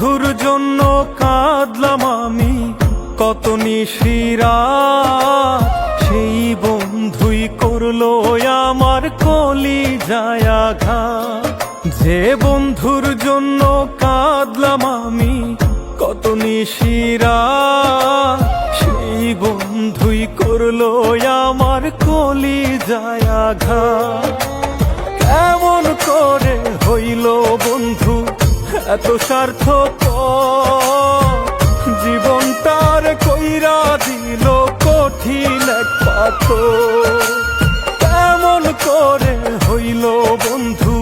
বন্ধুর জন্য কাঁদলাম আমি কত নিশিরা, সেই বন্ধুই করলো আমার কলিজায় আঘাত। যে বন্ধুর জন্য কাঁদলাম আমি কত নিশিরা, সেই বন্ধুই করলো আমার কলিজায় আঘাত। কেমন করে হইল বন্ধু এত স্বার্থপর, জীবনটার কইরা দিল কঠিন এক পাথর। কেমন করে হইল বন্ধু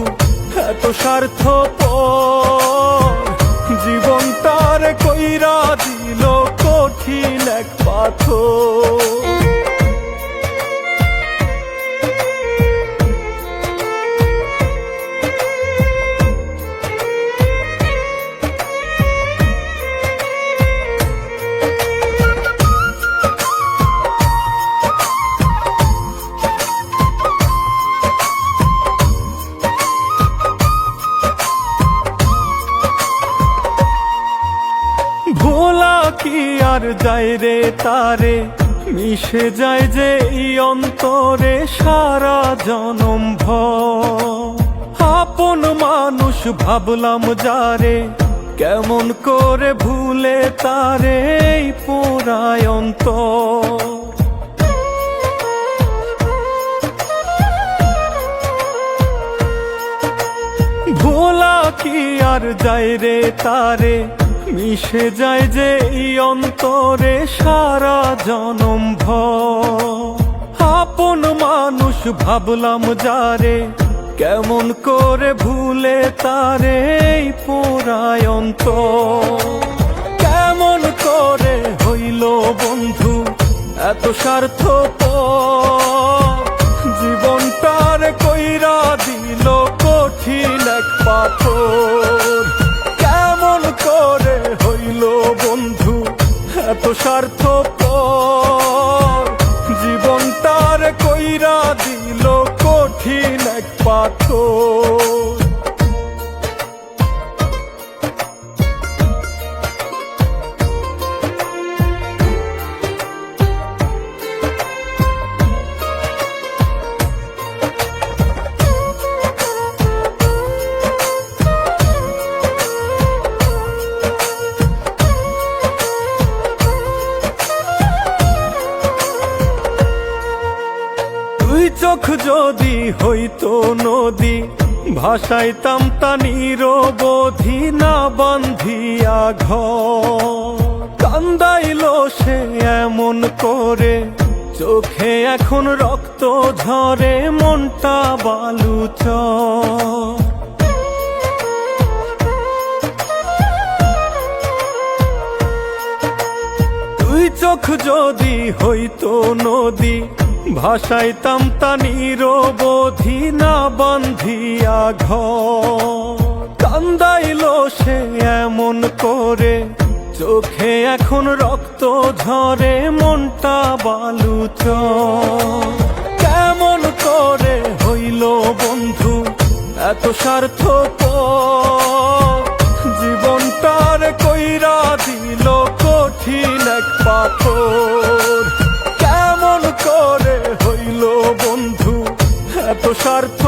এত স্বার্থপর, জীবনটার কইরা দিল কঠিন এক পাথর। ভোলা কি আর যায় রে তারে, মিশে যায় যে এই অন্তরে সারা জনম ভর। আপন মানুষ ভাবলাম যারে, কেমন করে ভুলে তারে এই পোড়ায় অন্তর। ভোলা কি আর যায় রে তারে, মিশে যায় যে এই অন্তরে সারা জনম ভর। আপন মানুষ ভাবলাম যারে, কেমন করে ভুলে তারে এই পোড়ায় অন্তর। কেমন করে হইল বন্ধু এত স্বার্থপর, জীবনটার কইরা দিল কঠিন এক পাথর। কেমন করে হইল বন্ধু এত স্বার্থপর, জীবনটার কইরা দিল কঠিন এক পাথর। দুই চোখ যদি হইতো নদী, ভাসাইতাম তা নিরবধি না বান্ধিয়া ঘর। কান্দাইল সে এমন করে, চোখে এখন রক্ত ঝরে, মনটা বালুচর। দুই চোখ যদি হইতো নদী, ভাসাইতাম তা নিরবধি না বান্ধিয়া ঘর। কান্দাইল সে এমন করে, চোখে এখন রক্ত ঝরে, মনটা বালুচর। কেমন করে হইল বন্ধু এত স্বার্থপর, জীবনটার কইরা দিল কঠিন এক পাথর। কেমন করে হইল বন্ধু এত স্বার্থ